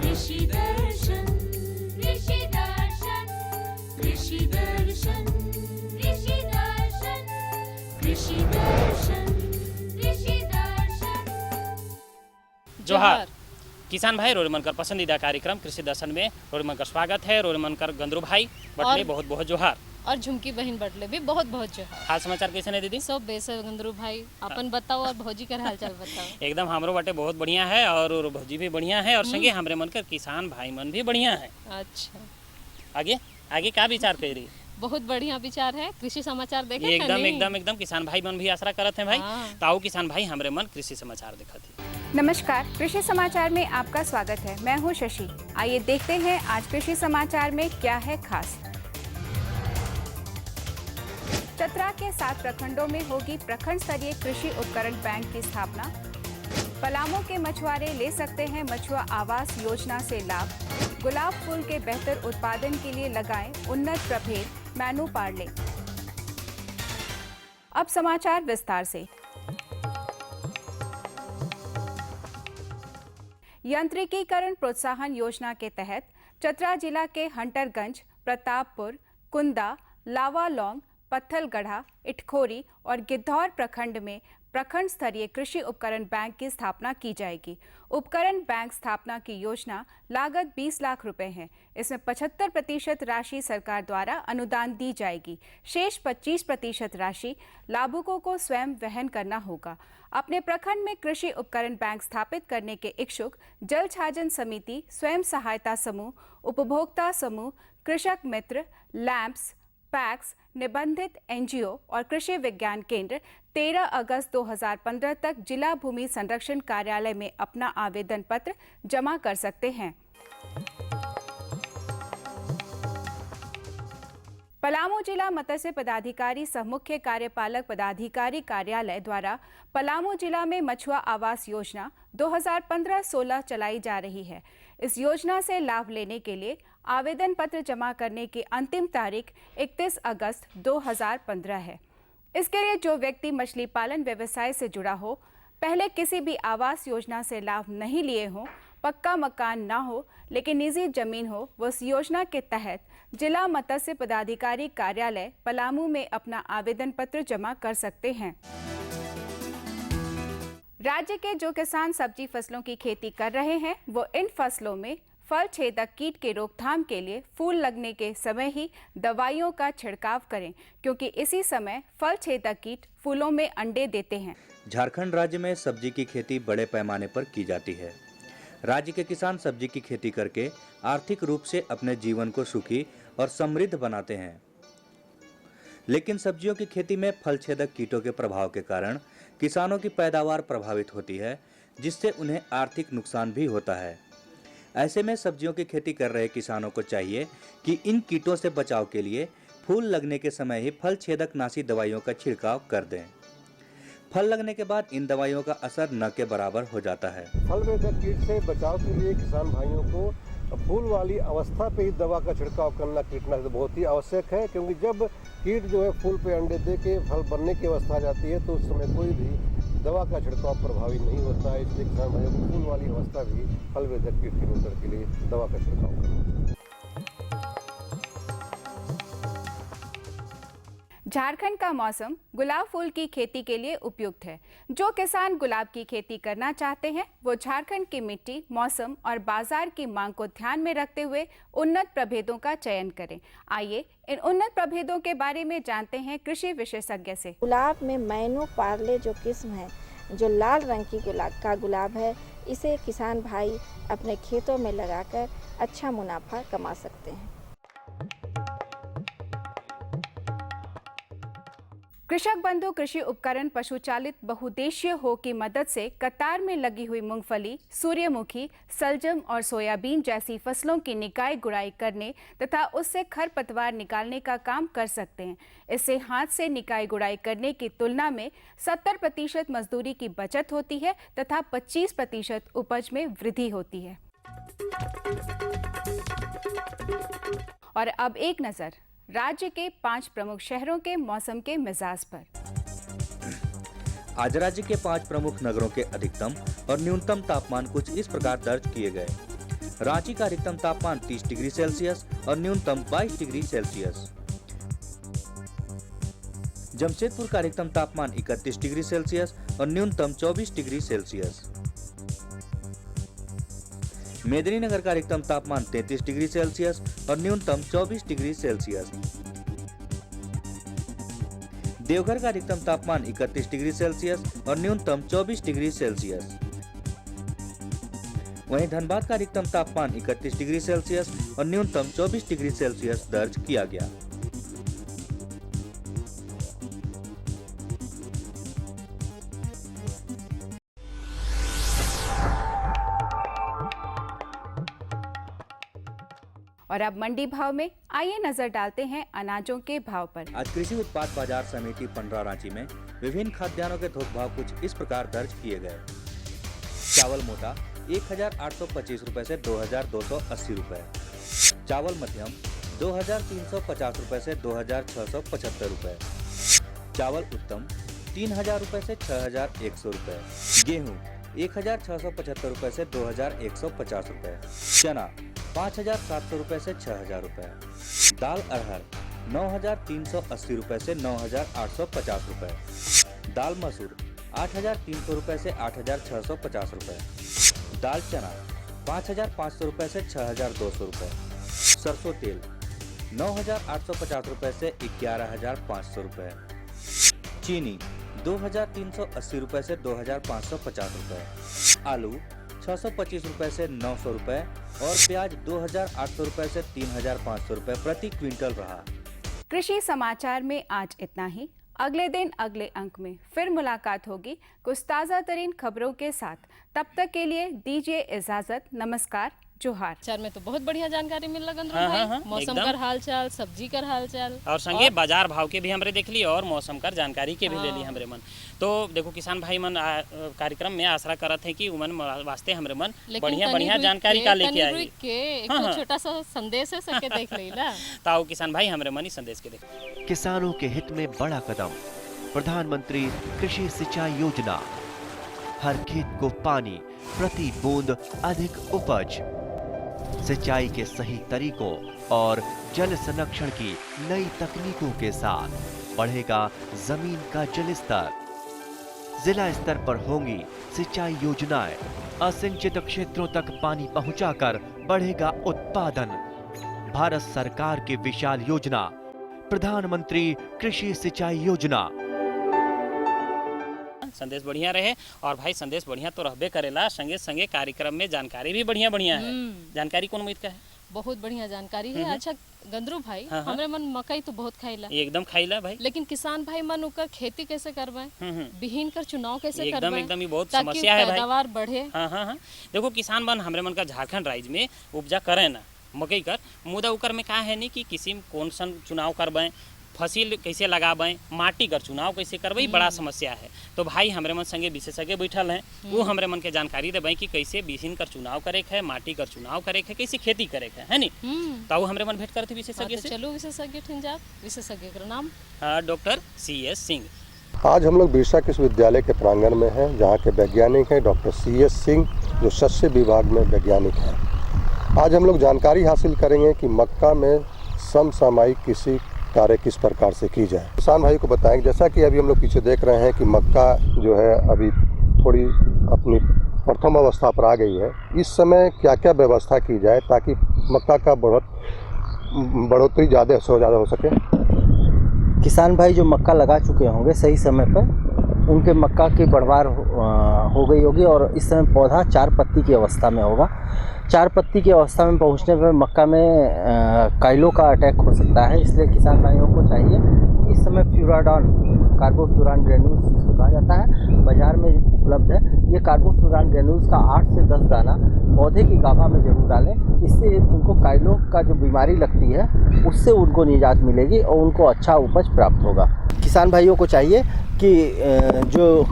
कृषि दर्शन कृषि दर्शन कृषि दर्शन कृषि दर्शन कृषि दर्शन कृषि दर्शन। जोहार किसान भाई, रोरीमनकर पसंदीदा कार्यक्रम कृषि दर्शन में रोरीमनकर स्वागत है। रोरीमनकर गंदरू भाई बटले बहुत बहुत जोहार और झुमकी बहन बटले भी बहुत बहुत जोहार। हाल समाचार कैसे है दीदी? सब बेसर गंदरू भाई, अपन बताओ और भौजी का हाल चाल बताओ। एकदम हमरो बटे बहुत बढ़िया है और भौजी भी बढ़िया है और संगे हमरे मन कर किसान भाई मन भी बढ़िया है। अच्छा, आगे आगे क्या विचार कर रही? बहुत बढ़िया विचार है। कृषि समाचार देखे ये का एकदम नहीं? एकदम एकदम किसान भाई मन भी आसरा करत हैं भाई। हाँ। ताऊ किसान भाई हमरे मन कृषि समाचार देखत है। नमस्कार, कृषि समाचार में आपका स्वागत है। मैं हूं शशि। आइए देखते हैं आज कृषि समाचार में क्या है खास। चतरा के 7 प्रखंडों में होगी प्रखंड स्तरीय कृषि उपकरण बैंक की स्थापना। पलामू के मछुआरे ले सकते हैं मछुआ आवास योजना से लाभ। गुलाब फूल के बेहतर उत्पादन के लिए लगाएं उन्नत प्रभेद मैनू पार्ले। अब समाचार विस्तार से। यांत्रिकीकरण प्रोत्साहन योजना के तहत चतरा जिला के हंटरगंज, प्रतापपुर, कुंदा, लावालौंग, पत्थलगढ़ा, इटखोरी और गिद्धौर प्रखंड में प्रखंड स्तरीय कृषि उपकरण बैंक की स्थापना की जाएगी। उपकरण बैंक स्थापना की योजना लागत 20 लाख रुपए है। इसमें 75% राशि सरकार द्वारा अनुदान दी जाएगी। शेष 25% राशि लाभुकों को स्वयं वहन करना होगा। अपने प्रखंड में कृषि उपकरण बैंक स्थापित करने के इच्छुक जल छाजन समिति, स्वयं सहायता समूह, उपभोक्ता समूह, कृषक मित्र, लैंप्स, पैक्स, निबंधित एनजीओ और कृषि विज्ञान केंद्र 13 अगस्त 2015 तक जिला भूमि संरक्षण कार्यालय में अपना आवेदन पत्र जमा कर सकते हैं। पलामू जिला मत्स्य पदाधिकारी सह मुख्य कार्यपालक पदाधिकारी कार्यालय द्वारा पलामू जिला में मछुआ आवास योजना 2015-16 चलाई जा रही है। इस योजना से लाभ लेने के लिए आवेदन पत्र जमा करने की अंतिम तारीख 31 अगस्त 2015 है। इसके लिए जो व्यक्ति मछली पालन व्यवसाय से जुड़ा हो, पहले किसी भी आवास योजना से लाभ नहीं लिए हो, पक्का मकान ना हो लेकिन निजी जमीन हो, वो इस योजना के तहत जिला मत्स्य पदाधिकारी कार्यालय पलामू में अपना आवेदन पत्र जमा कर सकते हैं। राज्य के जो किसान सब्जी फसलों की खेती कर रहे हैं, वो इन फसलों में फल छेदक कीट के रोकथाम के लिए फूल लगने के समय ही दवाइयों का छिड़काव करें, क्योंकि इसी समय फल छेदक कीट फूलों में अंडे देते हैं। झारखंड राज्य में सब्जी की खेती बड़े पैमाने पर की जाती है। राज्य के किसान सब्जी की खेती करके आर्थिक रूप से अपने जीवन को सुखी और समृद्ध बनाते हैं। लेकिन सब्जियों की खेती में फल छेदक कीटों के प्रभाव के कारण किसानों की पैदावार प्रभावित होती है, जिससे उन्हें आर्थिक नुकसान भी होता है। ऐसे में सब्जियों की खेती कर रहे किसानों को चाहिए कि इन कीटों से बचाव के लिए फूल लगने के समय ही फल छेदक नाशी दवाइयों का छिड़काव कर दें। फल लगने के बाद इन दवाइयों का असर न के बराबर हो जाता है। फल वेदक कीट से बचाव के लिए किसान भाइयों को फूल वाली अवस्था पे ही दवा का छिड़काव करना कीटनाशक बहुत ही आवश्यक है, क्योंकि जब कीट जो है फूल पे अंडे दे के फल बनने की अवस्था आ जाती है तो उस समय कोई भी दवा का छिड़काव प्रभावी नहीं होता है। इसलिए किसान भाइयों को फूल वाली अवस्था भी फल वेदक कीट के नियंत्रण के लिए दवा का छिड़काव करना। झारखंड का मौसम गुलाब फूल की खेती के लिए उपयुक्त है। जो किसान गुलाब की खेती करना चाहते हैं, वो झारखंड की मिट्टी, मौसम और बाजार की मांग को ध्यान में रखते हुए उन्नत प्रभेदों का चयन करें। आइए इन उन्नत प्रभेदों के बारे में जानते हैं कृषि विशेषज्ञ से। गुलाब में मैनू पार्ले जो किस्म है, जो लाल रंग की गुलाब है, इसे किसान भाई अपने खेतों में लगाकर अच्छा मुनाफा कमा सकते हैं। कृषक बंधु कृषि उपकरण पशु चालित बहुउद्देशीय हो की मदद से कतार में लगी हुई मूंगफली, सूर्यमुखी, सलजम और सोयाबीन जैसी फसलों की निकाई गुड़ाई करने तथा उससे खरपतवार निकालने का काम कर सकते हैं। इससे हाथ से निकाई गुड़ाई करने की तुलना में 70% मजदूरी की बचत होती है तथा 25% उपज में वृद्धि होती है। और अब एक नजर राज्य के 5 प्रमुख शहरों के मौसम के मिजाज पर। आज राज्य के 5 प्रमुख नगरों के अधिकतम और न्यूनतम तापमान कुछ इस प्रकार दर्ज किए गए। रांची का अधिकतम तापमान 30 डिग्री सेल्सियस और न्यूनतम 22 डिग्री सेल्सियस। जमशेदपुर का अधिकतम तापमान 31 डिग्री सेल्सियस और न्यूनतम 24 डिग्री सेल्सियस। मेदिनीनगर का अधिकतम तापमान 33 डिग्री सेल्सियस और न्यूनतम 24 डिग्री सेल्सियस। देवघर का अधिकतम तापमान 31 डिग्री सेल्सियस और न्यूनतम 24 डिग्री सेल्सियस। वहीं धनबाद का अधिकतम तापमान 31 डिग्री सेल्सियस और न्यूनतम 24 डिग्री सेल्सियस दर्ज किया गया। और अब मंडी भाव में आइए नजर डालते हैं अनाजों के भाव पर। आज कृषि उत्पाद बाजार समिति पंडरा रांची में विभिन्न खाद्यान्नों के थोक भाव कुछ इस प्रकार दर्ज किए गए। चावल मोटा 1825 रुपए से 2280 रुपए, चावल मध्यम 2350 रुपए से 2675 रुपए, चावल उत्तम 3000 रुपए से 6100 रुपए, गेहूं 1675 रुपए से 2150 रुपए, चना 5700 रुपए से 6000 रुपए, दाल अरहर 9380 रुपए से 9850 रुपए, दाल मसूर 8300 रुपए से 8650 रुपए, दाल चना 5500 रुपए से 6200 रुपए, सरसों तेल 9850 रुपए से 11500 रुपए, चीनी 2380 रुपए से 2550 रुपए, आलू 625 रुपए से 900 रुपए और प्याज 2800 रुपए से 3500 रुपए प्रति क्विंटल रहा। कृषि समाचार में आज इतना ही। अगले दिन अगले अंक में फिर मुलाकात होगी कुछ ताज़ा तरीन खबरों के साथ। तब तक के लिए दीजिए इजाजत। नमस्कार, जोहार। चार में तो बहुत बढ़िया जानकारी मिल रहा गंद्रो भाई। मौसम का हाल चाल, सब्जी का हाल चाल और संगे बाजार भाव के भी हमरे देख ली और मौसम का जानकारी के भी ले ली हमरे मन। तो देखो किसान भाई मन कार्यक्रम में आशा करत है कि उमन वास्ते हमरे मन बढ़िया बढ़िया जानकारी का लेके आई के एक छोटा सा संदेश है सके देख लेला। ताऊ किसान भाई हमरे मन ही संदेश के देख। किसानों के हित में बड़ा कदम, प्रधानमंत्री कृषि सिंचाई योजना। हर खेत को पानी, प्रति बूंद अधिक उपज। सिंचाई के सही तरीकों और जल संरक्षण की नई तकनीकों के साथ बढ़ेगा जमीन का जल स्तर। जिला स्तर पर होंगी सिंचाई योजनाएं। असिंचित क्षेत्रों तक पानी पहुंचाकर बढ़ेगा उत्पादन। भारत सरकार की विशाल योजना प्रधानमंत्री कृषि सिंचाई योजना। संदेश बढ़िया रहे और भाई संदेश बढ़िया तो रहबे करेला, संगे संगे कार्यक्रम में जानकारी भी बढ़िया बढ़िया है। जानकारी कौन उम्मीद का है? बहुत बढ़िया जानकारी है। अच्छा गंद्रू भाई, हमरे मन मकई तो बहुत खाइला, एकदम खाइला भाई, लेकिन किसान भाई मन ओकर खेती कैसे करवाए, बिहीन कर चुनाव कैसे करवाए, एकदम ये बहुत समस्या है भाई। पैदावार बढ़े। हाँ। देखो किसान मन हमरे मन का झारखंड राज्य में उपजा करे ना मकई कर, मुदा उकर में का है नहीं कि किसी कौन सा चुनाव करवाएं, फसिल कैसे लगाबें, माटी कर चुनाव कैसे करबे, बड़ा समस्या है। तो भाई हमरे मन संगे विशेषज्ञ बैठल हैं, वो हमरे मन के जानकारी देबे कि कैसे बिहीन कर चुनाव करे है, माटी कर चुनाव करे है, कैसे खेती करे है नी। तो हमरे मन भेंट करते विशेषज्ञ से। चलो विशेषज्ञ ठिंजा, विशेषज्ञ का नाम डॉक्टर CS सिंह। आज हम लोग बिरसा कृषि विद्यालय के प्रांगण में हैं, जहाँ के वैज्ञानिक हैं डॉक्टर CS सिंह, जो शस्य विभाग में वैज्ञानिक हैं। आज हम लोग जानकारी हासिल करेंगे कि मक्का में समसामयिक कृषि कार्य किस प्रकार से की जाए। किसान भाई को बताएंगे, जैसा कि अभी हम लोग पीछे देख रहे हैं कि मक्का जो है अभी थोड़ी अपनी प्रथम अवस्था पर आ गई है। इस समय क्या क्या व्यवस्था की जाए ताकि मक्का का बढ़ोतरी ज़्यादा से ज़्यादा हो सके। किसान भाई जो मक्का लगा चुके होंगे सही समय पर, उनके मक्का की बढ़वार हो गई होगी और इस समय पौधा 4 पत्ती की अवस्था में होगा। 4 पत्ती की अवस्था में पहुंचने पर मक्का में काइलो का अटैक हो सकता है। इसलिए किसान भाइयों को चाहिए कि इस समय फ्यूराडॉन, कार्बोफ्यूरान ग्रेन्यूल्स जिसको कहा जाता है, बाजार में उपलब्ध है। ये कार्बोफ्यूरान ग्रेन्यूल्स का 8 से 10 दाना पौधे की गाभा में जरूर डालें। इससे उनको काइलो का जो बीमारी लगती है उससे उनको निजात मिलेगी और उनको अच्छा उपज प्राप्त होगा। किसान भाइयों को चाहिए कि जो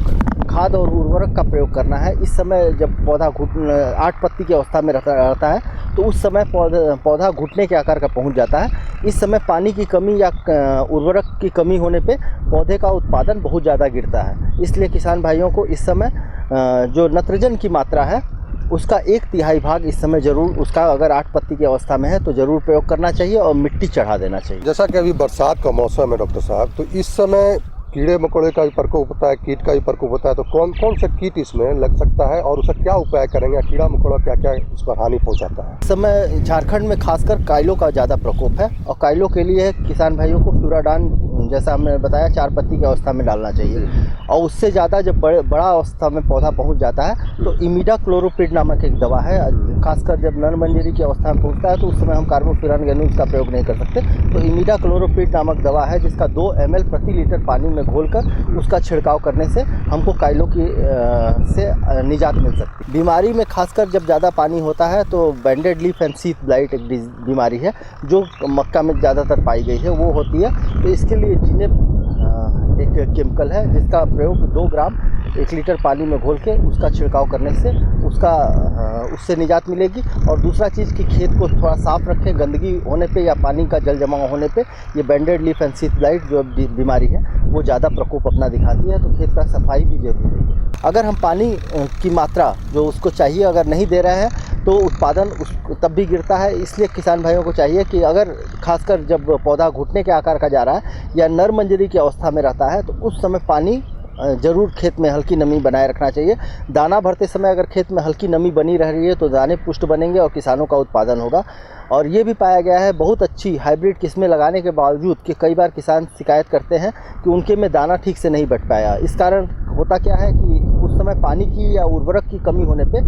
खाद और उर्वरक का प्रयोग करना है, इस समय जब पौधा 8 पत्ती की अवस्था में रहता है तो उस समय पौधा घुटने के आकार का पहुंच जाता है। इस समय पानी की कमी या उर्वरक की कमी होने पे पौधे का उत्पादन बहुत ज़्यादा गिरता है। इसलिए किसान भाइयों को इस समय जो नाइट्रोजन की मात्रा है उसका 1/3 भाग इस समय जरूर उसका अगर 8 पत्ती की अवस्था में है तो जरूर प्रयोग करना चाहिए और मिट्टी चढ़ा देना चाहिए। जैसा कि अभी बरसात का मौसम है डॉक्टर साहब, तो इस समय कीड़े मकोड़े का भी प्रकोप होता है, कीट का भी प्रकोप होता है, तो कौन कौन से कीट इसमें लग सकता है और उसका क्या उपाय करेंगे? कीड़ा मकोड़ा क्या क्या इस पर हानि पहुंचाता है? इस समय झारखंड में खासकर कायलों का ज़्यादा प्रकोप है और कायलों के लिए किसान भाइयों को फ्यूराडान, जैसा हमने बताया, 4 पत्ती की अवस्था में डालना चाहिए। और उससे ज़्यादा जब बड़ा अवस्था में पौधा पहुंच जाता है तो इमिडाक्लोरोपिड नामक एक दवा है, खासकर जब नर मंजरी की अवस्था में पहुंचता है तो उस समय हम कार्बोफ्यूरान ग्रैन्यूल्स का प्रयोग नहीं कर सकते। तो इमिडाक्लोरोपिड नामक दवा है जिसका 2 ml प्रति लीटर पानी में घोलकर उसका छिड़काव करने से हमको कायलों की से निजात मिल सकती है। बीमारी में खासकर जब ज़्यादा पानी होता है तो बैंडेड लीफ एंड सीथ ब्लाइट एक बीमारी है जो मक्का में ज़्यादातर पाई गई है, वो होती है। तो इसके लिए जिनेप एक केमिकल है जिसका प्रयोग 2 ग्राम 1 लीटर पानी में घोल के उसका छिड़काव करने से उससे निजात मिलेगी। और दूसरा चीज़ कि खेत को थोड़ा साफ रखें, गंदगी होने पे या पानी का जल जमाव होने पे ये बैंडेड लीफ एंड सीथ ब्लाइट जो बीमारी है वो ज़्यादा प्रकोप अपना दिखाती है, तो खेत का सफाई भी जरूरी है। अगर हम पानी की मात्रा जो उसको चाहिए अगर नहीं दे रहे हैं तो उत्पादन तब भी गिरता है। इसलिए किसान भाइयों को चाहिए कि अगर खासकर जब पौधा घुटने के आकार का जा रहा है या नर मंजरी की अवस्था में रहता है तो उस समय पानी ज़रूर खेत में हल्की नमी बनाए रखना चाहिए। दाना भरते समय अगर खेत में हल्की नमी बनी रह रही है तो दाने पुष्ट बनेंगे और किसानों का उत्पादन होगा। और ये भी पाया गया है बहुत अच्छी हाइब्रिड किस्में लगाने के बावजूद कि कई बार किसान शिकायत करते हैं कि उनके में दाना ठीक से नहीं बैठ पाया। इस कारण होता क्या है कि उस समय पानी की या उर्वरक की कमी होने पे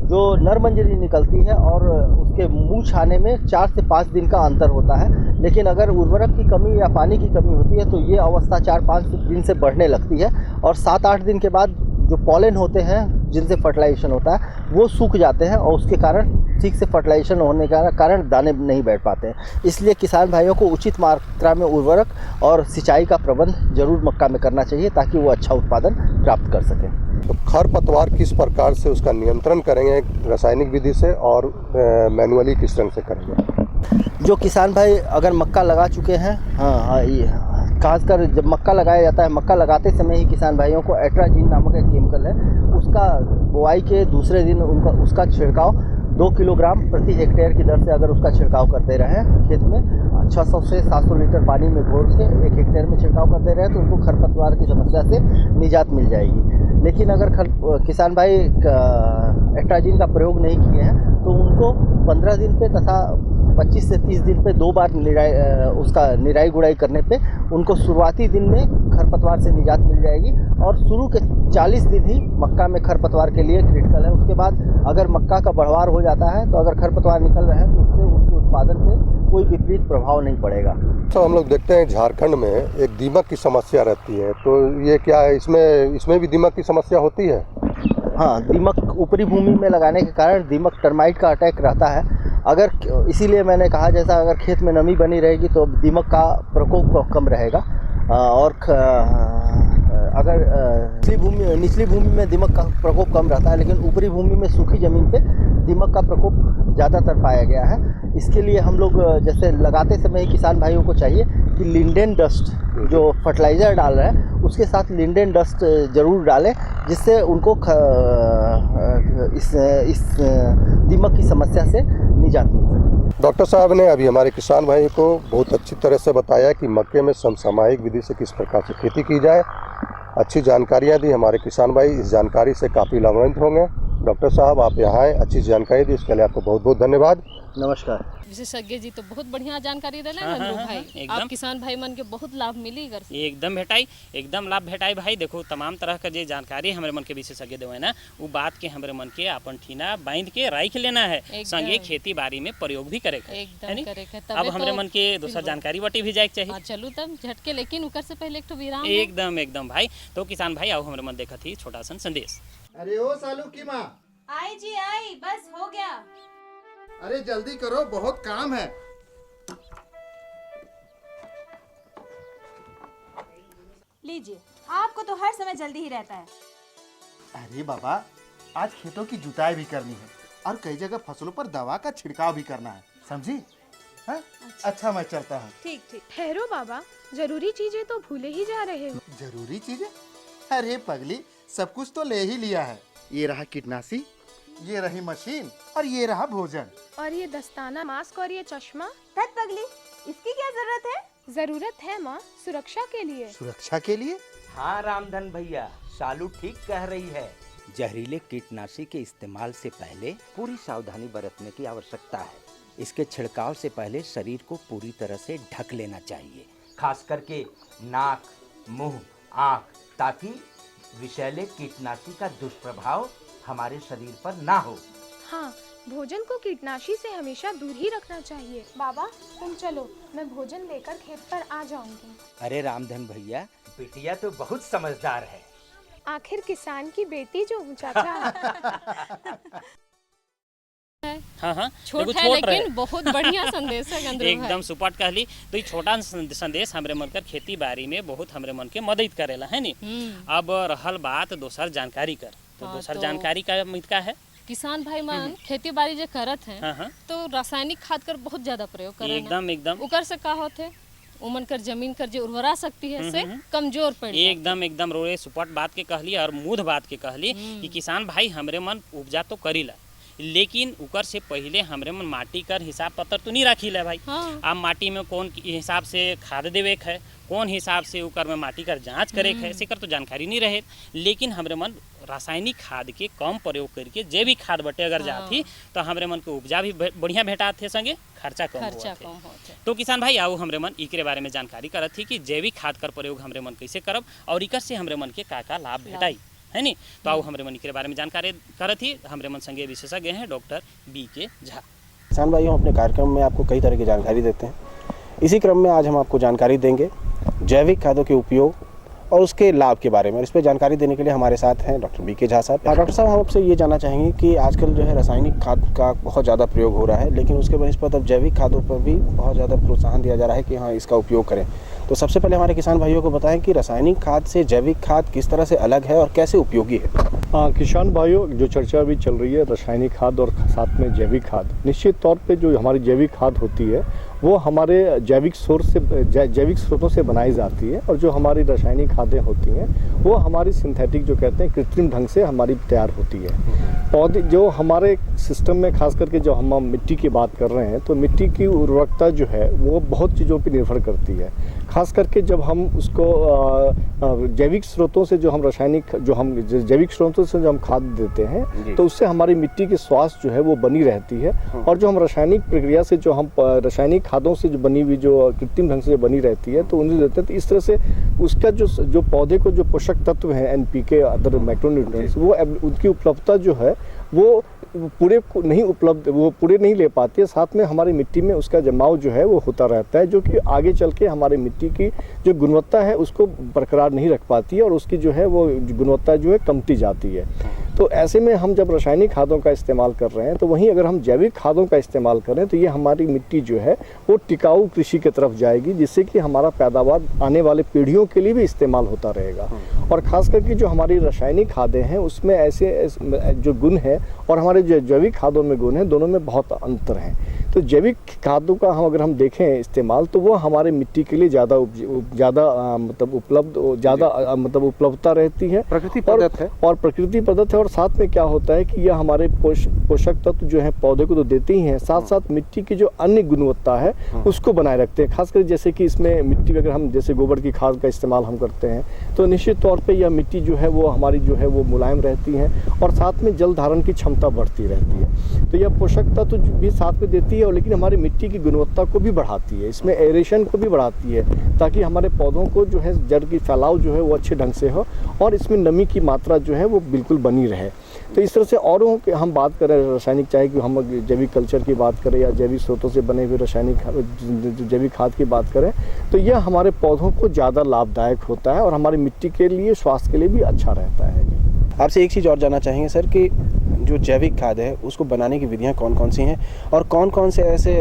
जो नर मंजरी निकलती है और उसके मूँछ आने में 4 से 5 दिन का अंतर होता है। लेकिन अगर उर्वरक की कमी या पानी की कमी होती है तो ये अवस्था 4-5 दिन से बढ़ने लगती है और 7-8 दिन के बाद जो पॉलन होते हैं जिनसे फर्टिलाइजेशन होता है वो सूख जाते हैं और उसके कारण ठीक से फर्टिलाइजेशन होने के कारण दाने नहीं बैठ पाते हैं। इसलिए किसान भाइयों को उचित मात्रा में उर्वरक और सिंचाई का प्रबंध जरूर मक्का में करना चाहिए ताकि वो अच्छा उत्पादन प्राप्त कर सकें। तो खरपतवार किस प्रकार से उसका नियंत्रण करेंगे, रासायनिक विधि से और मैनुअली किस रंग से करेंगे? जो किसान भाई अगर मक्का लगा चुके हैं, खासकर जब मक्का लगाया जाता है, मक्का लगाते समय ही किसान भाइयों को एट्राजीन नामक एक केमिकल है उसका बुआई के दूसरे दिन उसका छिड़काव 2 किलोग्राम प्रति हेक्टेयर की दर से अगर उसका छिड़काव करते रहें खेत में 600 से 700 लीटर पानी में घोल के 1 हेक्टेयर में छिड़काव करते रहे तो उनको खरपतवार की समस्या से निजात मिल जाएगी। लेकिन अगर किसान भाई एट्राजीन का प्रयोग नहीं किए हैं तो उनको 15 दिन पे तथा 25 से 30 दिन पे 2 बार उसका निराई गुड़ाई करने पे उनको शुरुआती दिन में खरपतवार से निजात मिल जाएगी और शुरू के 40 दिन ही मक्का में खरपतवार के लिए क्रिटिकल है। उसके बाद अगर मक्का का बढ़वार हो जाता है तो अगर खरपतवार निकल रहे हैं तो उससे उनके उत्पादन पे कोई विपरीत प्रभाव नहीं पड़ेगा। तो हम लोग देखते हैं झारखंड में एक दीमक की समस्या रहती है, तो ये क्या है, इसमें भी दीमक की समस्या होती है? हाँ, दीमक ऊपरी भूमि में लगाने के कारण दीमक टर्माइट का अटैक रहता है। अगर इसीलिए मैंने कहा जैसा अगर खेत में नमी बनी रहेगी तो दीमक का प्रकोप कम रहेगा और अगर निचली भूमि में दीमक का प्रकोप कम रहता है लेकिन ऊपरी भूमि में सूखी ज़मीन पे दीमक का प्रकोप ज़्यादातर पाया गया है। इसके लिए हम लोग जैसे लगाते समय ही किसान भाइयों को चाहिए कि लिंडेन डस्ट जो फर्टिलाइज़र डाल रहे हैं उसके साथ लिंडेन डस्ट ज़रूर डालें जिससे उनको इस दीमक की समस्या से निजात मिल सकती है। डॉक्टर साहब ने अभी हमारे किसान भाई को बहुत अच्छी तरह से बताया कि मक्के में समसामयिक विधि से किस प्रकार से खेती की जाए। अच्छी जानकारियाँ दी, हमारे किसान भाई इस जानकारी से काफ़ी लाभान्वित होंगे। डॉक्टर साहब आप यहाँ आए, अच्छी जानकारी दी, इसके लिए आपको बहुत बहुत धन्यवाद। नमस्कार। विशेषज्ञ जी तो बहुत बढ़िया जानकारी दिले नंदू भाई। आप किसान भाई मन के बहुत लाभ मिली कर एकदम भेटाई, एकदम लाभ भेटाई भाई। देखो तमाम तरह का जो जानकारी हमारे मन के विशेषज्ञ देवे ना वो बात के हमारे मन के अपन ठीना बांध के राख लेना है, संगे खेती बाड़ी में प्रयोग भी करे अब हमारे मन के दूसरा जानकारी बटी भी जाए चाहिए। चलू तब झटके, लेकिन उकर से पहले एक तो विराम एकदम भाई। तो किसान भाई आओ हमारे मन देखा थी छोटा सा संदेश। अरे ओ सालू की माँ आई जी आई, बस हो गया। अरे जल्दी करो, बहुत काम है। लीजिए, आपको तो हर समय जल्दी ही रहता है। अरे बाबा, आज खेतों की जुताई भी करनी है और कई जगह फसलों पर दवा का छिड़काव भी करना है, समझी? हाँ? अच्छा मैं चलता हूँ। ठीक ठीक। ठहरो बाबा, जरूरी चीजें तो भूले ही जा रहे हो। जरूरी चीजें? अरे पगली, सब कुछ तो ले ही लिया है। ये रहा कीटनाशी, ये रही मशीन और ये रहा भोजन। और ये दस्ताना, मास्क और ये चश्मा। धत पगली, इसकी क्या जरूरत है? जरूरत है माँ, सुरक्षा के लिए। सुरक्षा के लिए? हाँ रामधन भैया, शालू ठीक कह रही है। जहरीले कीटनाशी के इस्तेमाल से पहले पूरी सावधानी बरतने की आवश्यकता है। इसके छिड़काव से पहले शरीर को पूरी तरह से ढक लेना चाहिए, खास करके नाक, मुंह, आँख, ताकि विषैले कीटनाशी का दुष्प्रभाव हमारे शरीर पर ना हो। हाँ, भोजन को कीटनाशी से हमेशा दूर ही रखना चाहिए। बाबा तुम चलो, मैं भोजन लेकर खेत पर आ जाऊंगी। अरे रामधन भैया, बिटिया तो बहुत समझदार है। आखिर किसान की बेटी जो हूँ चाचा। हाँ छोट है लेकिन बहुत बढ़िया संदेश है गंद्रू भाई। एकदम सुपट कहली। तो ये छोटा संदेश हमरे मन कर खेती बाड़ी में बहुत हमरे मन के मदद करेला है नी। अब रहल बात दोसर जानकारी कर, तो दोसर जानकारी का उम्मीद का है किसान भाई मन खेती बाड़ी जो करत हैं तो रासायनिक खाद कर बहुत ज्यादा प्रयोग करे। एकदम उकर से का होते उमन कर जमीन कर जो उर्वरा शक्ति है से कमजोर पड़ एकदम रोए सुपट बात के कहली और मूध बात के कहली कि किसान भाई हमरे मन उपजा तो करीला, लेकिन उकर से पहले हमरे मन माटी कर हिसाब पत्र तो नहीं रखी भाई। अब माटी में कौन हिसाब से खाद देवे है, कौन हिसाब से उकर में माटी कर जांच करे है, इसे कर तो जानकारी नहीं रहे। लेकिन हमरे मन रासायनिक खाद के कम प्रयोग करके जैविक खाद बटे अगर जाती तो हमरे मन को उपजा भी बढ़िया भेटा थे, संगे खर्चा कम होते। तो किसान भाई आओ हमरे मन इकरे बारे में जानकारी करत थी कि जैविक खाद कर प्रयोग हमरे मन कैसे करब और इकर से हमरे मन के का लाभ भेटाई है नी। तो आओ हमरे मन के बारे में जानकारी करत ही हमरे मन संगे विशेषज्ञ हैं डॉक्टर BK झा। किसान भाई हम अपने कार्यक्रम में आपको कई तरह की जानकारी देते हैं। इसी क्रम में आज हम आपको जानकारी देंगे जैविक खादों के उपयोग और उसके लाभ के बारे में। इस पर जानकारी देने के लिए हमारे साथ हैं डॉक्टर BK झा साहब। डॉक्टर साहब, हम आपसे ये जानना चाहेंगे कि आजकल जो है रासायनिक खाद का बहुत ज़्यादा प्रयोग हो रहा है, लेकिन उसके बनस्पत अब जैविक खादों पर भी बहुत ज़्यादा प्रोत्साहन दिया जा रहा है कि हाँ इसका उपयोग करें। तो सबसे पहले हमारे किसान भाइयों को बताएं कि रासायनिक खाद से जैविक खाद किस तरह से अलग है और कैसे उपयोगी है। किसान भाइयों, जो चर्चा अभी चल रही है रासायनिक खाद और साथ में जैविक खाद, निश्चित तौर पे जो हमारी जैविक खाद होती है वो हमारे जैविक स्रोतों से बनाई जाती है, और जो हमारी रासायनिक खादें होती हैं वो हमारी सिंथेटिक जो कहते हैं कृत्रिम ढंग से हमारी तैयार होती है। पौधे जो हमारे सिस्टम में, खास करके जो हम मिट्टी की बात कर रहे हैं, तो मिट्टी की उर्वरकता जो है वो बहुत चीज़ों पर निर्भर करती है। खास करके जब हम उसको जैविक स्रोतों से जो हम जैविक स्रोतों से जो हम खाद देते हैं तो उससे हमारी मिट्टी की स्वास्थ्य जो है वो बनी रहती है, और जो हम रासायनिक प्रक्रिया से जो हम रासायनिक खादों से जो बनी हुई जो कृत्रिम ढंग से बनी रहती है तो उन्हें देते हैं। तो इस तरह से उसका जो पौधे को जो पोषक तत्व हैं NPK अदर माइक्रोन्यूट्रिएंट्स वो उनकी उपलब्धता जो है वो पूरे नहीं ले पाती है। साथ में हमारी मिट्टी में उसका जमाव जो है वो होता रहता है, जो कि आगे चल के हमारी मिट्टी की जो गुणवत्ता है उसको बरकरार नहीं रख पाती है, और उसकी जो है वो गुणवत्ता जो है कमती जाती है। तो ऐसे में हम जब रासायनिक खादों का इस्तेमाल कर रहे हैं, तो वहीं अगर हम जैविक खादों का इस्तेमाल करें तो ये हमारी मिट्टी जो है वो टिकाऊ कृषि की तरफ जाएगी, जिससे कि हमारा पैदावार आने वाले पीढ़ियों के लिए भी इस्तेमाल होता रहेगा। और ख़ास करके जो हमारी रासायनिक खादें हैं उसमें ऐसे जो गुण है और हमारे जो जैविक खादों में गुण है, दोनों में बहुत अंतर है। तो जैविक खादों का अगर हम देखें इस्तेमाल, तो वो हमारे मिट्टी के लिए ज़्यादा उपलब्धता रहती है, प्रकृति प्रदत्त है और साथ में क्या होता है कि यह हमारे पोषक तत्व जो है पौधे को तो देते ही हैं, साथ साथ मिट्टी की जो अन्य गुणवत्ता है उसको बनाए रखते हैं। खासकर जैसे कि इसमें मिट्टी में अगर हम जैसे गोबर की खाद का इस्तेमाल हम करते हैं तो निश्चित तौर पे यह मिट्टी जो है वो हमारी जो है वो मुलायम रहती है, और साथ में जल धारण की क्षमता बढ़ती रहती है। तो यह पोषक तत्व भी साथ में देती है, और लेकिन हमारी मिट्टी की गुणवत्ता को भी बढ़ाती है, इसमें एरेशन को भी बढ़ाती है, ताकि हमारे पौधों को जो है जड़ की फैलाव जो है वो अच्छे ढंग से हो, और इसमें नमी की मात्रा जो है वो बिल्कुल बनी रहे। तो इस तरह से औरों की हम बात करें रासायनिक, चाहे कि हम जैविक कल्चर की बात करें या जैविक स्रोतों से बने हुए रासायनिक जैविक खाद की बात करें, तो यह हमारे पौधों को ज़्यादा लाभदायक होता है और हमारी मिट्टी के लिए, स्वास्थ्य के लिए भी अच्छा रहता है। आपसे एक चीज़ और जानना चाहेंगे सर कि जो जैविक खाद है उसको बनाने की विधियां कौन कौन सी हैं, और कौन कौन से ऐसे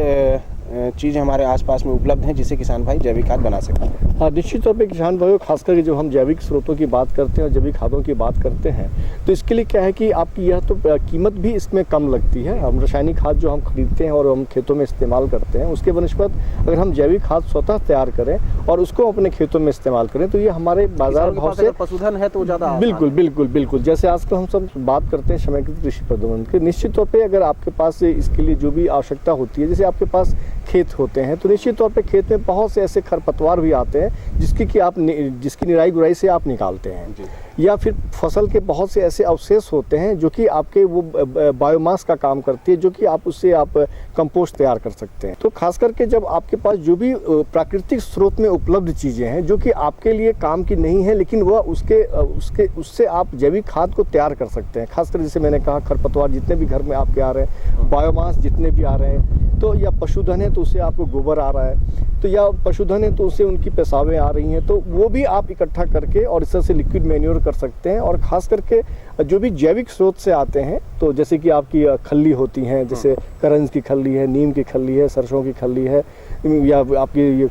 चीज़ हमारे आसपास में उपलब्ध हैं जिससे किसान भाई जैविक खाद बना सकते हैं? हाँ, निश्चित तौर पे किसान भाइयों, खास करके जब हम जैविक स्रोतों की बात करते हैं और जैविक खादों की बात करते हैं तो इसके लिए क्या है कि आपकी यह तो कीमत भी इसमें कम लगती है। हम रासायनिक खाद जो हम खरीदते हैं और हम खेतों में इस्तेमाल करते हैं उसके बनस्पत अगर हम जैविक खाद स्वतः तैयार करें और उसको अपने खेतों में इस्तेमाल करें तो ये हमारे बाजार भाव से पशुधन है तो ज़्यादा बिल्कुल बिल्कुल बिल्कुल जैसे आजकल हम सब बात करते हैं समेकित कृषि प्रबंधन के, निश्चित तौर पे अगर आपके पास इसके लिए जो भी आवश्यकता होती है, जैसे आपके पास खेत होते हैं तो निश्चित तौर पे खेत में बहुत से ऐसे खरपतवार भी आते हैं जिसकी निराई गुड़ाई से आप निकालते हैं, या फिर फसल के बहुत से ऐसे अवशेष होते हैं जो कि आपके वो बायोमास का काम करती है, जो कि आप उससे आप कंपोस्ट तैयार कर सकते हैं। तो खास करके जब आपके पास जो भी प्राकृतिक स्रोत में उपलब्ध चीज़ें हैं जो कि आपके लिए काम की नहीं है लेकिन वह उससे आप जैविक खाद को तैयार कर सकते हैं। खासकर जैसे मैंने कहा खरपतवार जितने भी घर में आपके आ रहे हैं, बायोमास जितने भी आ रहे हैं, तो या पशुधन है तो उससे आपको गोबर आ रहा है, तो या पशुधन है तो उससे उनकी पेशाबें आ रही हैं, तो वो भी आप इकट्ठा करके और इस तरह से लिक्विड मैन्योर कर सकते हैं। और ख़ास करके जो भी जैविक स्रोत से आते हैं तो जैसे कि आपकी खल्ली होती हैं, जैसे करंज की खल्ली है, नीम की खल्ली है, सरसों की खल्ली है, या आपकी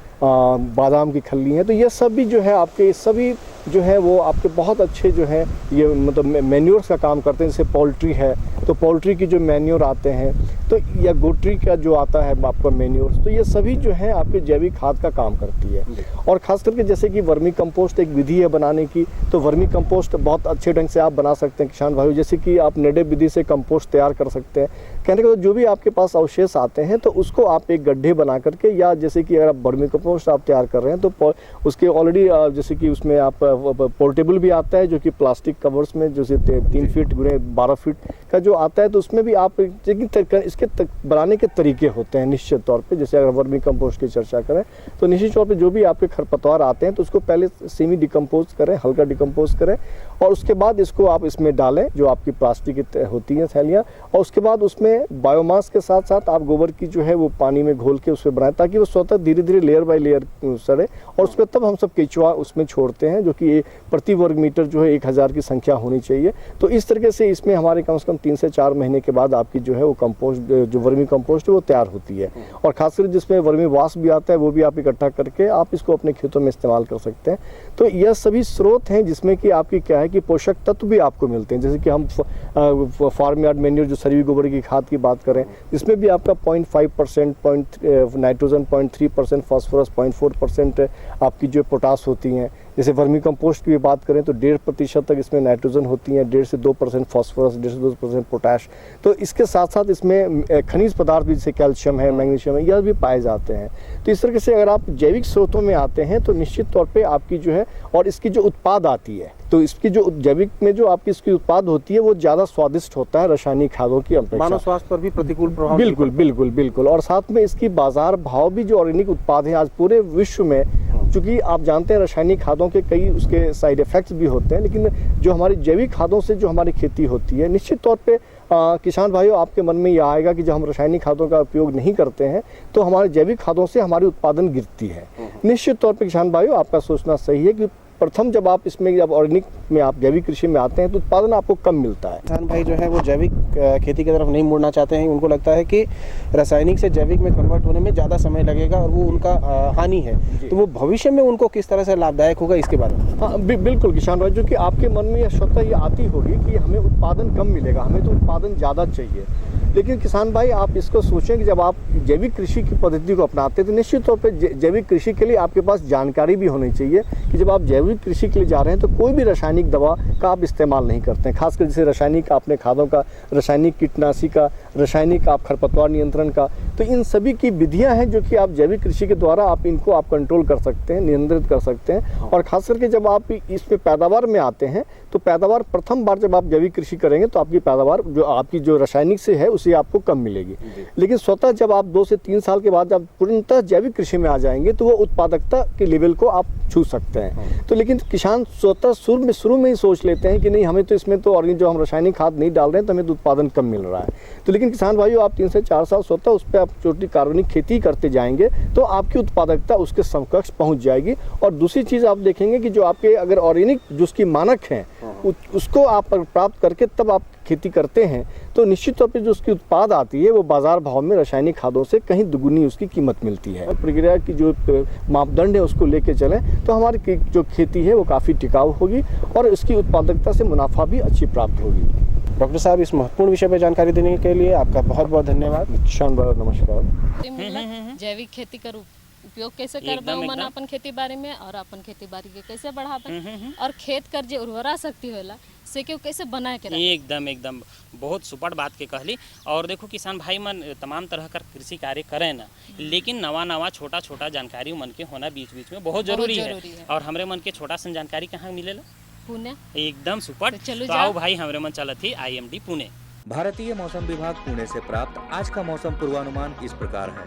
बादाम की खल्ली है, तो ये सब भी जो है आपके सभी जो है वो आपके बहुत अच्छे जो है ये मतलब मैन्योर्स का काम करते हैं। जैसे पोल्ट्री है तो पोल्ट्री की जो मैन्योर आते हैं, तो या गोट्री का जो आता है आपका मैन्योर, तो ये सभी जो है आपके जैविक खाद का काम करती है। और ख़ास करके जैसे कि वर्मी कंपोस्ट एक विधि है बनाने की, तो वर्मी कंपोस्ट बहुत अच्छे ढंग से आप बना सकते हैं किसान भाइयों। जैसे कि आप नेडेब विधि से कंपोस्ट तैयार कर सकते हैं। कहने का जो भी आपके पास अवशेष आते हैं तो उसको आप एक गड्ढे बना करके, या जैसे कि अगर आप वर्मी कंपोस्ट आप तैयार कर रहे हैं तो उसके ऑलरेडी जैसे कि उसमें आप पोर्टेबल भी आता है जो कि प्लास्टिक कवर्स में जैसे 3 फीट गुणे 12 फीट का जो आता है, तो उसमें भी आप इसके बनाने के तरीके होते हैं निश्चित तौर पे। जैसे अगर वर्मी कंपोस्ट की चर्चा करें तो निश्चित तौर पे जो भी आपके खरपतवार आते हैं तो उसको पहले सेमी डिकम्पोज करें, हल्का डिकम्पोज करें, और उसके बाद इसको आप इसमें डालें जो आपकी प्लास्टिक की होती हैं थैलियाँ, और उसके बाद उसमें बायोमास के साथ साथ आप गोबर की जो है वो पानी में घोल के उसमें बनाएं ताकि वो स्वतः धीरे धीरे लेयर बाय लेयर सड़े, और उसमें तब हम सब केचुआ उसमें छोड़ते हैं जो कि प्रति वर्ग मीटर जो है 1000 की संख्या होनी चाहिए। तो इस तरीके से इसमें हमारे कम से कम 3 से 4 महीने के बाद आपकी जो है वो कंपोस्ट जो वर्मी कंपोस्ट है वो तैयार होती है। और खासकर जिसमें वर्मी वास भी आता है वो भी आप इकट्ठा करके आप इसको अपने खेतों में इस्तेमाल कर सकते हैं। तो यह सभी स्रोत हैं जिसमें कि आपकी क्या है कि पोषक तत्व भी आपको मिलते हैं। जैसे कि हम फार्म यार्ड मैन्योर जो सरवी गोबर की खाद की बात करें, इसमें भी आपका 0.5% नाइट्रोजन, 0.3% फास्फोरस, 0.4% आपकी जो पोटास होती हैं। जैसे वर्मी कंपोस्ट की बात करें तो 1.5% तक इसमें नाइट्रोजन होती हैं, 1.5 से 2% फास्फोरस, 1.5 से 2% पोटाश। तो इसके साथ साथ इसमें खनिज पदार्थ भी जैसे कैल्शियम है, मैग्नीशियम है, यह भी पाए जाते हैं। तो इस तरीके से अगर आप जैविक स्रोतों में आते हैं तो निश्चित तौर पे आपकी जो है, और इसकी जो उत्पाद आती है तो इसकी जो जैविक में जो आपकी इसकी उत्पाद होती है वो ज़्यादा स्वादिष्ट होता है रासायनिक खादों की अपेक्षा। मानव स्वास्थ्य पर भी प्रतिकूल प्रभाव बिल्कुल बिल्कुल बिल्कुल। और साथ में इसकी बाजार भाव भी जो ऑर्गेनिक उत्पाद हैं आज पूरे विश्व में, चूँकि आप जानते हैं रासायनिक खादों के कई उसके साइड इफ़ेक्ट्स भी होते हैं, लेकिन जो हमारी जैविक खादों से जो हमारी खेती होती है, निश्चित तौर पे किसान भाइयों आपके मन में यह आएगा कि जब हम रासायनिक खादों का उपयोग नहीं करते हैं तो हमारे जैविक खादों से हमारी उत्पादन गिरती है। निश्चित तौर पे किसान भाइयों आपका सोचना सही है कि प्रथम जब आप इसमें जब ऑर्गेनिक में आप जैविक कृषि में आते हैं तो उत्पादन आपको कम मिलता है। किसान भाई जो है वो जैविक खेती की तरफ नहीं मुड़ना चाहते हैं। उनको लगता है कि रासायनिक से जैविक में कन्वर्ट होने में ज़्यादा समय लगेगा और वो उनका हानि है। तो वो भविष्य में उनको किस तरह से लाभदायक होगा इसके बारे में? हाँ बिल्कुल किसान भाई, जो कि आपके मन में यह स्वतः ये आती होगी कि हमें उत्पादन कम मिलेगा, हमें तो उत्पादन ज़्यादा चाहिए। लेकिन किसान भाई आप इसको सोचें कि जब आप जैविक कृषि की पद्धति को अपनाते हैं तो निश्चित तौर पर जैविक कृषि के लिए आपके पास जानकारी भी होनी चाहिए कि जब आप जैविक कृषि के लिए जा रहे हैं तो कोई भी रासायनिक दवा का आप इस्तेमाल नहीं करते हैं। खासकर जैसे रासायनिक आपने खादों का, रासायनिक कीटनाशी का, रासायनिक आप खरपतवार नियंत्रण का, तो इन सभी की विधियां हैं जो कि आप जैविक कृषि के द्वारा आप इनको आप कंट्रोल कर सकते हैं, नियंत्रित कर सकते हैं। और खास करके जब आप इसमें पैदावार में आते हैं तो पैदावार प्रथम बार जब आप जैविक कृषि करेंगे तो आपकी पैदावार जो आपकी जो रासायनिक से है उसे आपको कम मिलेगी। लेकिन स्वतः जब आप 2 से 3 साल के बाद जब पूर्णतः जैविक कृषि में आ जाएंगे तो वो उत्पादकता के लेवल को आप छू सकते हैं। तो लेकिन किसान स्वतः शुरू में ही सोच लेते हैं कि नहीं हमें तो इसमें तो और जो हम रासायनिक खाद नहीं डाल रहे हैं तो हमें तो उत्पादन कम मिल रहा है। तो लेकिन किसान भाइयों आप 3 से 4 साल स्वतः उस पर आप छोटी कार्बनिक खेती करते जाएंगे तो आपकी उत्पादकता उसके समकक्ष पहुंच जाएगी। और दूसरी चीज़ आप देखेंगे कि जो आपके अगर ऑर्गेनिक जो उसकी मानक हैं उसको आप प्राप्त करके तब आप खेती करते हैं तो निश्चित तौर पे जो उसकी उत्पाद आती है वो बाजार भाव में रासायनिक खादों से कहीं दुगुनी उसकी कीमत मिलती है। प्रक्रिया की जो मापदंड है उसको लेके चलें तो हमारी जो खेती है वो काफ़ी टिकाऊ होगी और इसकी उत्पादकता से मुनाफा भी अच्छी प्राप्त होगी। डॉक्टर साहब, इस महत्वपूर्ण विषय पर जानकारी देने के लिए आपका बहुत बहुत धन्यवाद। शानदार, नमस्कार। जैविक खेती का उपयोग कैसे करबे मन अपन खेती बाड़ी में और अपन खेती बाड़ी के कैसे बढ़ाबे और खेत कर जो उर्वरा शक्ति होला से के कैसे बनाए के एकदम बहुत सुपर बात के कहली। और देखो किसान भाई मन तमाम तरह का कृषि कार्य करें ना, लेकिन नवा छोटा छोटा जानकारी मन के होना बीच बीच में बहुत जरूरी है। और हमरे मन के छोटा सा जानकारी कहाँ मिलेला? पुणे। एकदम सुपर। तो आओ भाई हमरे मन चलत ही IMD पुणे। भारतीय मौसम विभाग पुणे से प्राप्त आज का मौसम पूर्वानुमान इस प्रकार है।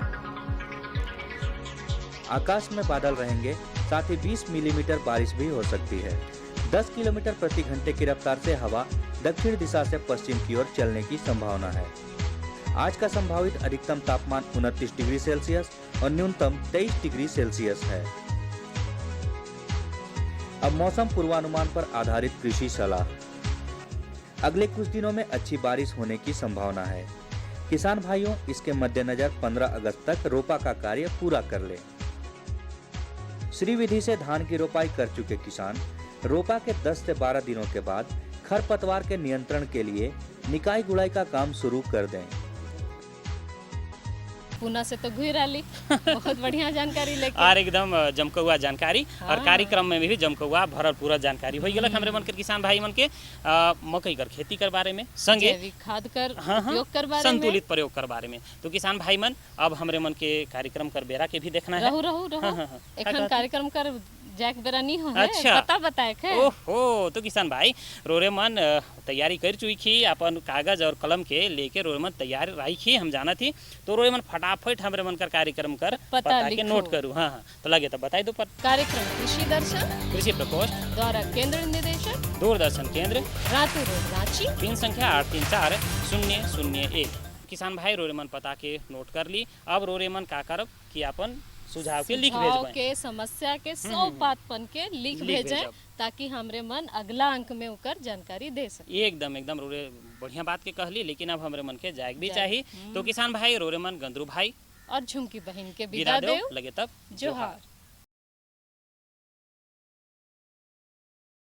आकाश में बादल रहेंगे, साथ ही 20 मिलीमीटर बारिश भी हो सकती है। 10 किलोमीटर प्रति घंटे की रफ्तार से हवा दक्षिण दिशा से पश्चिम की ओर चलने की संभावना है। आज का संभावित अधिकतम तापमान 29 डिग्री सेल्सियस और न्यूनतम 23 डिग्री सेल्सियस है। अब मौसम पूर्वानुमान पर आधारित कृषि सलाह। अगले कुछ दिनों में अच्छी बारिश होने की संभावना है। किसान भाइयों, इसके मद्देनजर 15 अगस्त तक रोपा का कार्य पूरा कर ले। श्री विधि से धान की रोपाई कर चुके किसान रोपा के 10 से 12 दिनों के बाद खरपतवार के नियंत्रण के लिए निकाई गुड़ाई का काम शुरू कर दें। पुणे से तो घुर आली, बहुत बढ़िया जानकारी लेके और एकदम जमकौआ जानकारी। और कार्यक्रम में भी जमकौआ भरल पूरा जानकारी हो गया हमरे मन के किसान भाई मन के मकई कर खेती कर बारे में, संगे जैविक खाद कर उपयोग कर बारे में, संतुलित प्रयोग कर बारे में। तो किसान भाई मन अब हमरे मन के कार्यक्रम कर बेरा के भी देखना है। रहू एखन कार्यक्रम कर जैक बेरा नहीं हो है। अच्छा, पता बताए के ओहो। तो किसान भाई रोरे मन तैयारी कर चुकी, अपन कागज और कलम के लेके रोरे मन तैयार रही। हम जाना थी तो रोरे मन फटाफट हमरे मन कर कार्यक्रम कर पता के नोट करूँ। हाँ, तो लगे तो बताई दो। कार्यक्रम कृषि दर्शन कृषि प्रकोष्ठ द्वारा केंद्र निदेशक दूरदर्शन केंद्र रातू रोड रांची 3 संख्या 834-001। किसान भाई रोरे मन पता के नोट कर ली। अब रोरे मन का करब कि अपन सुझाव के लिख भेजबे के समस्या के 100 बात पन के लिख भेजें ताकि हमरे मन अगला अंक में उकर जानकारी दे सके। एकदम रोरे बढ़िया बात के कहली, लेकिन अब हमरे मन के जाएक भी चाहिए। तो किसान भाई रोरे मन गंदरू भाई और झुमकी बहन के विदा देव। लगे तब जोहार।